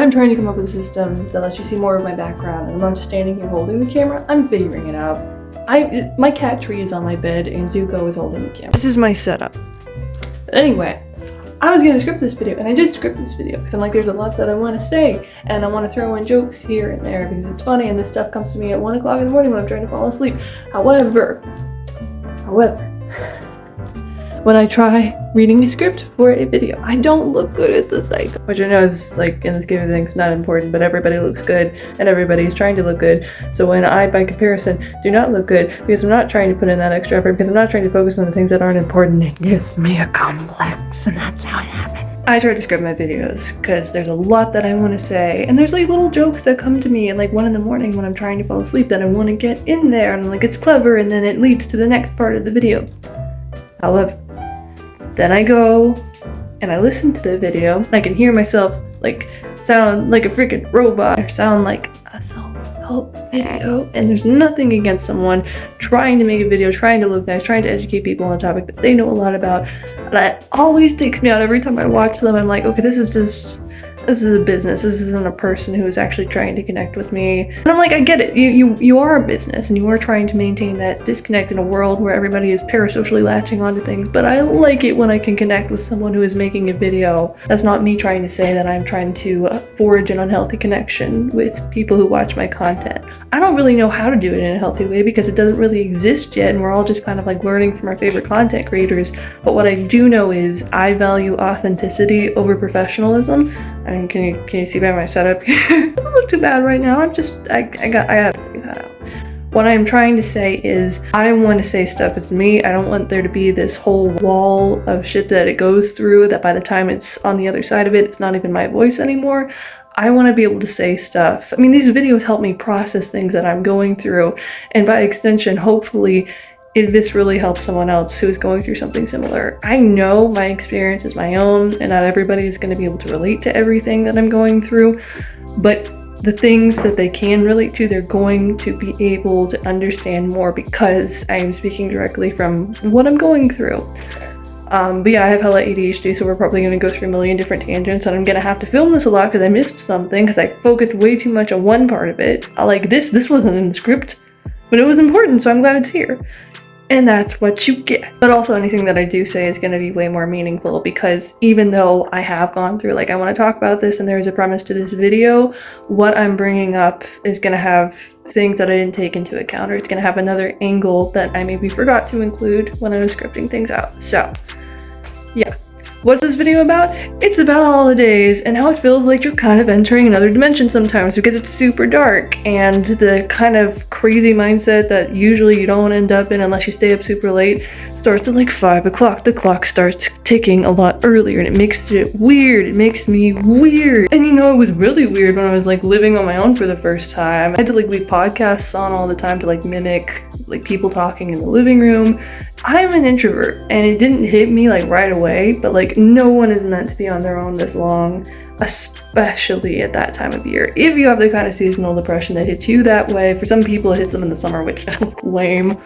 I'm trying to come up with a system that lets you see more of my background, and I'm not just standing here holding the camera. I'm figuring it out. My cat tree is on my bed, and Zuko is holding the camera. This is my setup. But anyway, I was gonna script this video, and I did script this video because I'm like, there's a lot that I want to say, and I want to throw in jokes here and there because it's funny, and this stuff comes to me at 1 o'clock in the morning when I'm trying to fall asleep. However, when I try reading a script for a video, I don't look good at the site. Which I know is, like, in the scheme of things, not important, but everybody looks good, and everybody is trying to look good. So when I, by comparison, do not look good, because I'm not trying to put in that extra effort, because I'm not trying to focus on the things that aren't important, it gives me a complex, and that's how it happened. I try to script my videos, because there's a lot that I want to say, and there's, like, little jokes that come to me at, like, 1 in the morning when I'm trying to fall asleep that I want to get in there, and I'm like, it's clever, and then it leads to the next part of the video. However, then I go and I listen to the video, and I can hear myself like sound like a freaking robot or sound like a self-help video, and there's nothing against someone trying to make a video, trying to look nice, trying to educate people on a topic that they know a lot about, and it always takes me out every time I watch them. I'm like, okay, this is a business. This isn't a person who is actually trying to connect with me. And I'm like, I get it. You are a business and you are trying to maintain that disconnect in a world where everybody is parasocially latching onto things. But I like it when I can connect with someone who is making a video. That's not me trying to say that I'm trying to forge an unhealthy connection with people who watch my content. I don't really know how to do it in a healthy way because it doesn't really exist yet, and we're all just kind of like learning from our favorite content creators. But what I do know is I value authenticity over professionalism. I mean, can you see by my setup here? It doesn't look too bad right now. I gotta figure that out. What I'm trying to say is I want to say stuff as me. I don't want there to be this whole wall of shit that it goes through that by the time it's on the other side of it, it's not even my voice anymore. I want to be able to say stuff. I mean, these videos help me process things that I'm going through, and by extension, hopefully, this really helps someone else who is going through something similar. I know my experience is my own, and not everybody is going to be able to relate to everything that I'm going through, but the things that they can relate to, they're going to be able to understand more because I am speaking directly from what I'm going through. But yeah, I have hella ADHD, so we're probably going to go through a million different tangents, and I'm going to have to film this a lot because I missed something because I focused way too much on one part of it. Like this wasn't in the script, but it was important, so I'm glad it's here. And that's what you get. But also anything that I do say is going to be way more meaningful because even though I have gone through, like, I want to talk about this and there is a premise to this video, what I'm bringing up is going to have things that I didn't take into account, or it's going to have another angle that I maybe forgot to include when I was scripting things out. So, yeah. What's this video about? It's about holidays and how it feels like you're kind of entering another dimension sometimes because it's super dark, and the kind of crazy mindset that usually you don't end up in unless you stay up super late starts at like 5 o'clock. The clock starts ticking a lot earlier and it makes it weird. It makes me weird. And you know, it was really weird when I was like living on my own for the first time. I had to like leave podcasts on all the time to like mimic like people talking in the living room. I'm an introvert and it didn't hit me like right away, but like no one is meant to be on their own this long, especially at that time of year. If you have the kind of seasonal depression that hits you that way, for some people it hits them in the summer, which lame.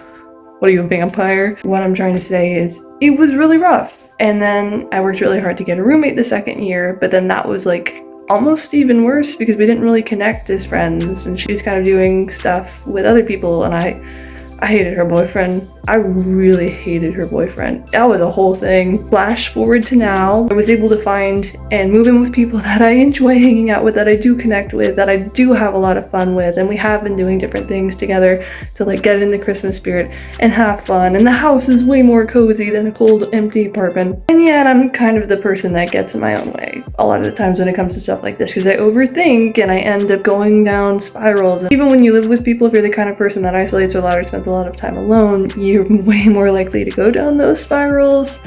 What are you, a vampire? What I'm trying to say is it was really rough. And then I worked really hard to get a roommate the second year, but then that was like almost even worse because we didn't really connect as friends, and she's kind of doing stuff with other people, and I hated her boyfriend. I really hated her boyfriend. That was a whole thing. Flash forward to now, I was able to find and move in with people that I enjoy hanging out with, that I do connect with, that I do have a lot of fun with, and we have been doing different things together to like get in the Christmas spirit and have fun, and the house is way more cozy than a cold, empty apartment. And yet I'm kind of the person that gets in my own way a lot of the times when it comes to stuff like this because I overthink and I end up going down spirals. And even when you live with people, if you're the kind of person that isolates a lot or spends a lot of time alone, you're way more likely to go down those spirals.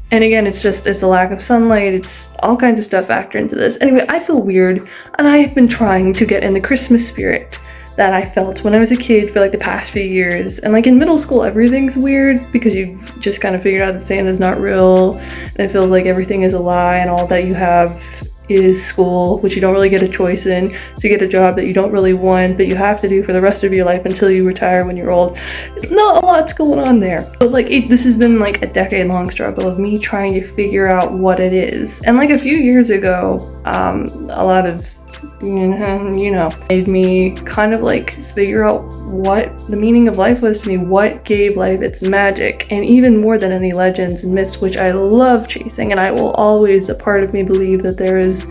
And again, it's the lack of sunlight, it's all kinds of stuff factor into this. Anyway, I feel weird, and I have been trying to get in the Christmas spirit that I felt when I was a kid for like the past few years. And like in middle school, everything's weird because you just kind of figured out that Santa's not real, and it feels like everything is a lie, and all that you have is school, which you don't really get a choice in, to get a job that you don't really want, but you have to do for the rest of your life until you retire when you're old. Not a lot's going on there. But like this has been like a decade-long struggle of me trying to figure out what it is. And like a few years ago, a lot of you know, made me kind of like figure out what the meaning of life was to me, what gave life its magic, and even more than any legends and myths, which I love chasing, and I will always, a part of me, believe that there is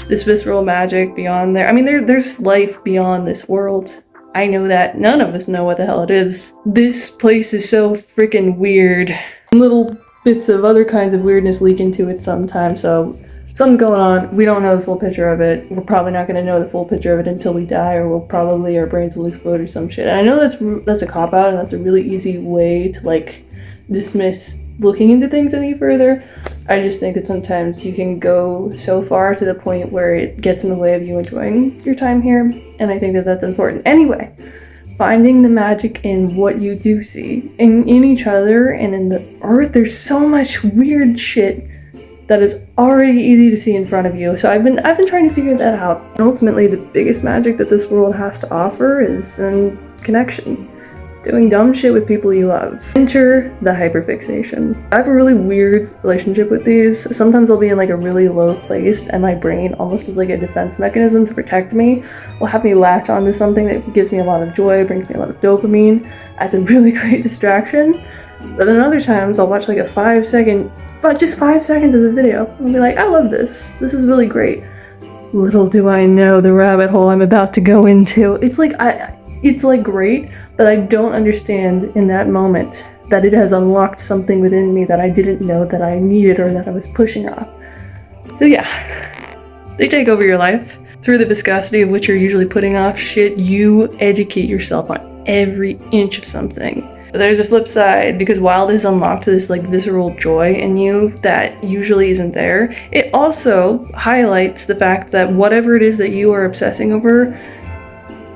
this visceral magic beyond there. I mean, there's life beyond this world. I know that. None of us know what the hell it is. This place is so freaking weird. Little bits of other kinds of weirdness leak into it sometimes, so something's going on. We don't know the full picture of it. We're probably not going to know the full picture of it until we die, or our brains will explode or some shit. And I know that's a cop-out, and that's a really easy way to like dismiss looking into things any further. I just think that sometimes you can go so far to the point where it gets in the way of you enjoying your time here, and I think that that's important. Anyway, finding the magic in what you do see, in each other and in the earth. There's so much weird shit that is already easy to see in front of you. So I've been trying to figure that out. And ultimately, the biggest magic that this world has to offer is connection. Doing dumb shit with people you love. Enter the hyperfixation. I have a really weird relationship with these. Sometimes I'll be in like a really low place, and my brain, almost as like a defense mechanism to protect me, will have me latch onto something that gives me a lot of joy, brings me a lot of dopamine as a really great distraction. But then other times I'll watch like a 5 second, just 5 seconds of a video. I'll be like, I love this. This is really great. Little do I know the rabbit hole I'm about to go into. It's like great, but I don't understand in that moment that it has unlocked something within me that I didn't know that I needed or that I was pushing off. So yeah, they take over your life. Through the viscosity of which you're usually putting off shit, you educate yourself on every inch of something. But there's a flip side, because while this unlocked this like visceral joy in you that usually isn't there, it also highlights the fact that whatever it is that you are obsessing over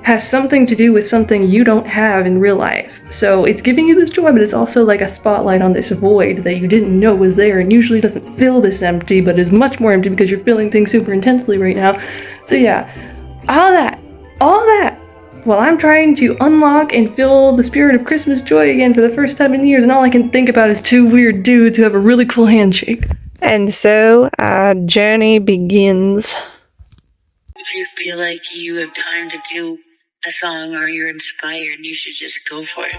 has something to do with something you don't have in real life. So it's giving you this joy, but it's also like a spotlight on this void that you didn't know was there, and usually doesn't feel this empty, but is much more empty because you're feeling things super intensely right now. So yeah, all that, while I'm trying to unlock and feel the spirit of Christmas joy again for the first time in years, and all I can think about is two weird dudes who have a really cool handshake. And so our journey begins. If you feel like you have time to do a song or you're inspired, you should just go for it.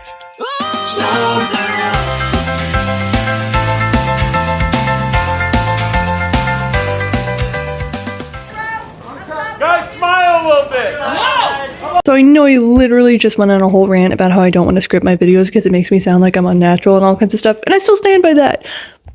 Guys, smile a little bit! No! So I know I literally just went on a whole rant about how I don't want to script my videos because it makes me sound like I'm unnatural and all kinds of stuff, and I still stand by that.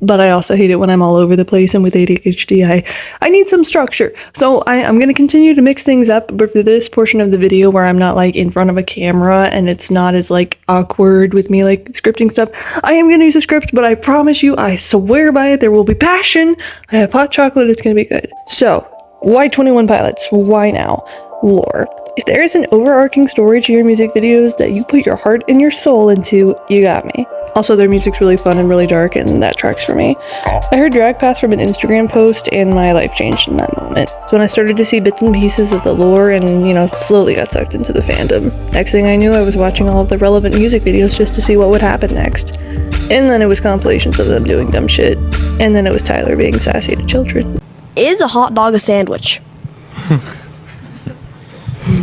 But I also hate it when I'm all over the place, and with ADHD, I need some structure. So I'm going to continue to mix things up, but for this portion of the video where I'm not like in front of a camera and it's not as like awkward with me like scripting stuff, I am going to use a script, but I promise you, I swear by it, there will be passion. I have hot chocolate, it's going to be good. So, why 21 Pilots? Why now? Lore. If there is an overarching story to your music videos that you put your heart and your soul into, you got me. Also, their music's really fun and really dark, and that tracks for me. I heard Drag Path from an Instagram post, and my life changed in that moment. So when I started to see bits and pieces of the lore and, you know, slowly got sucked into the fandom. Next thing I knew, I was watching all of the relevant music videos just to see what would happen next. And then it was compilations of them doing dumb shit. And then it was Tyler being sassy to children. Is a hot dog a sandwich?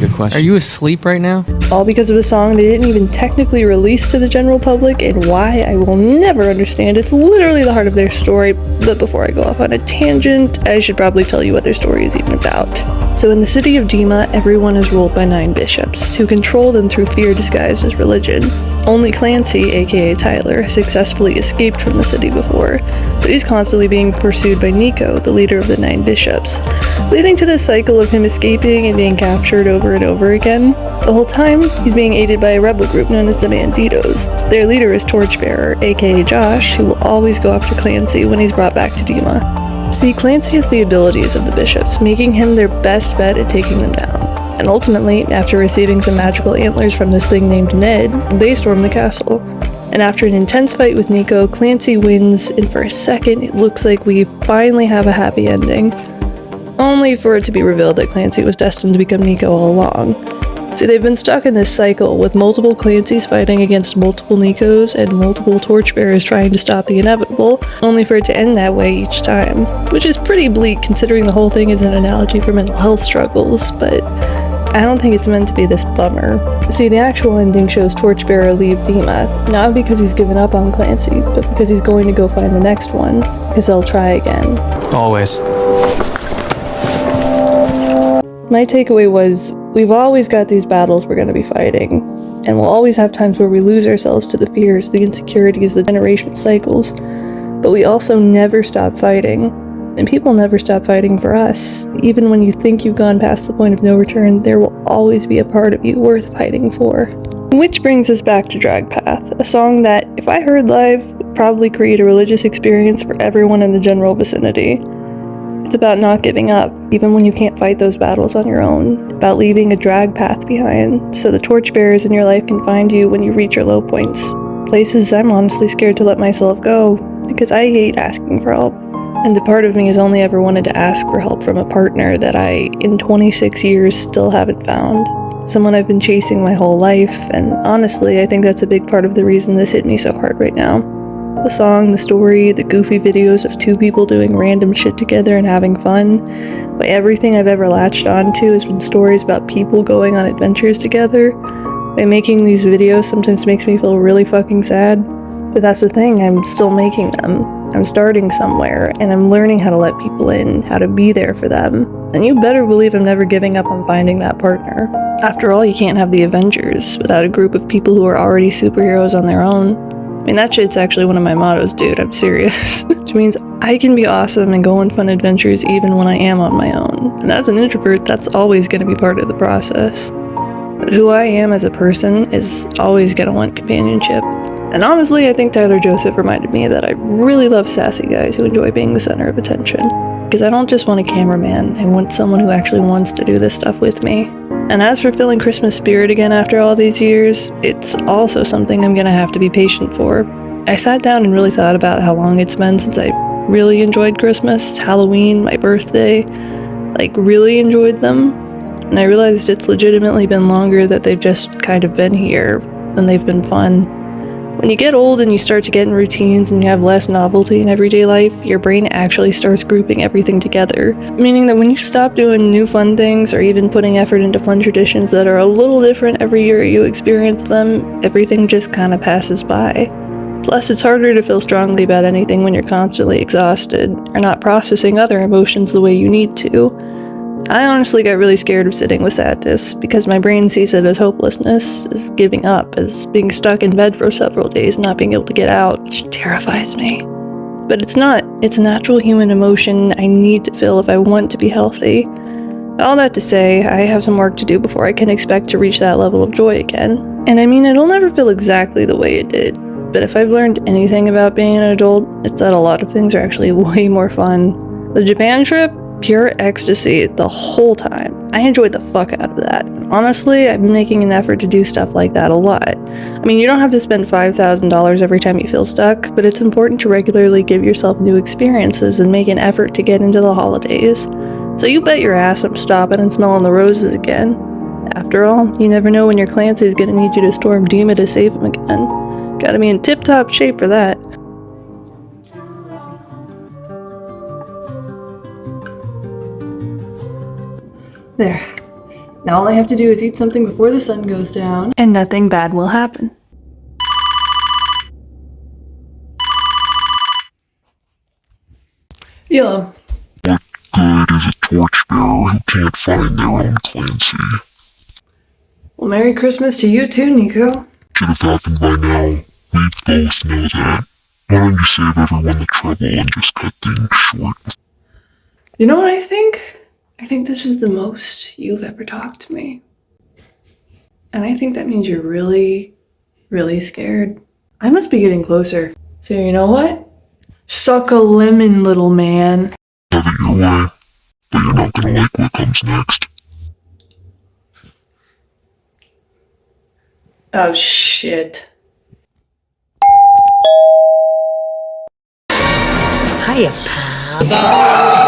Good question. Are you asleep right now? All because of a song they didn't even technically release to the general public, and why I will never understand. It's literally the heart of their story. But before I go off on a tangent, I should probably tell you what their story is even about. So in the city of Dima, everyone is ruled by 9 bishops, who control them through fear disguised as religion. Only Clancy, aka Tyler, has successfully escaped from the city before, but he's constantly being pursued by Nico, the leader of the 9 bishops, leading to this cycle of him escaping and being captured over and over again. The whole time, he's being aided by a rebel group known as the Banditos. Their leader is Torchbearer, aka Josh, who will always go after Clancy when he's brought back to Dima. See, Clancy has the abilities of the bishops, making him their best bet at taking them down. And ultimately, after receiving some magical antlers from this thing named Ned, they storm the castle. And after an intense fight with Nico, Clancy wins, and for a second it looks like we finally have a happy ending. Only for it to be revealed that Clancy was destined to become Nico all along. See, they've been stuck in this cycle with multiple Clancys fighting against multiple Nikos and multiple torchbearers trying to stop the inevitable, only for it to end that way each time. Which is pretty bleak considering the whole thing is an analogy for mental health struggles, but I don't think it's meant to be this bummer. See, the actual ending shows Torchbearer leave Dima, not because he's given up on Clancy, but because he's going to go find the next one, because they'll try again. Always. My takeaway was, we've always got these battles we're going to be fighting, and we'll always have times where we lose ourselves to the fears, the insecurities, the generational cycles, but we also never stop fighting, and people never stop fighting for us. Even when you think you've gone past the point of no return, there will always be a part of you worth fighting for. Which brings us back to Drag Path, a song that, if I heard live, would probably create a religious experience for everyone in the general vicinity. It's about not giving up, even when you can't fight those battles on your own, about leaving a drag path behind, so the torchbearers in your life can find you when you reach your low points. Places I'm honestly scared to let myself go, because I hate asking for help. And a part of me has only ever wanted to ask for help from a partner that I, in 26 years, still haven't found. Someone I've been chasing my whole life, and honestly, I think that's a big part of the reason this hit me so hard right now. The song, the story, the goofy videos of two people doing random shit together and having fun. But everything I've ever latched onto has been stories about people going on adventures together. By making these videos sometimes makes me feel really fucking sad. But that's the thing, I'm still making them. I'm starting somewhere, and I'm learning how to let people in, how to be there for them. And you better believe I'm never giving up on finding that partner. After all, you can't have the Avengers without a group of people who are already superheroes on their own. I mean, that shit's actually one of my mottos, dude, I'm serious. Which means I can be awesome and go on fun adventures even when I am on my own. And as an introvert, that's always going to be part of the process. But who I am as a person is always going to want companionship. And honestly, I think Tyler Joseph reminded me that I really love sassy guys who enjoy being the center of attention. Because I don't just want a cameraman, I want someone who actually wants to do this stuff with me. And as for feeling Christmas spirit again after all these years, it's also something I'm gonna have to be patient for. I sat down and really thought about how long it's been since I really enjoyed Christmas, Halloween, my birthday, like really enjoyed them. And I realized it's legitimately been longer that they've just kind of been here than they've been fun. When you get old and you start to get in routines and you have less novelty in everyday life, your brain actually starts grouping everything together. Meaning that when you stop doing new fun things or even putting effort into fun traditions that are a little different every year you experience them, everything just kind of passes by. Plus, it's harder to feel strongly about anything when you're constantly exhausted or not processing other emotions the way you need to. I honestly got really scared of sitting with sadness because my brain sees it as hopelessness, as giving up, as being stuck in bed for several days and not being able to get out, which terrifies me. But it's not. It's a natural human emotion I need to feel if I want to be healthy. All that to say, I have some work to do before I can expect to reach that level of joy again. And I mean, it'll never feel exactly the way it did, but if I've learned anything about being an adult, it's that a lot of things are actually way more fun. The Japan trip? Pure ecstasy the whole time. I enjoyed the fuck out of that. Honestly, I've been making an effort to do stuff like that a lot. I mean, you don't have to spend $5,000 every time you feel stuck, but it's important to regularly give yourself new experiences and make an effort to get into the holidays. So you bet your ass I'm stopping and smelling the roses again. After all, you never know when your Clancy's gonna need you to storm Dima to save him again. Gotta be in tip-top shape for that. There. Now all I have to do is eat something before the sun goes down, and nothing bad will happen. Yellow. What good is a torchbearer who can't find their own Clancy? Well, Merry Christmas to you too, Nico. Should have happened by now. We both know that. Why don't you save everyone the trouble and just cut things short? You know what I think? I think this is the most you've ever talked to me. And I think that means you're really, really scared. I must be getting closer. So you know what? Suck a lemon, little man. Have it your way, but you're not gonna like what comes next. Oh shit. Hiya, pal.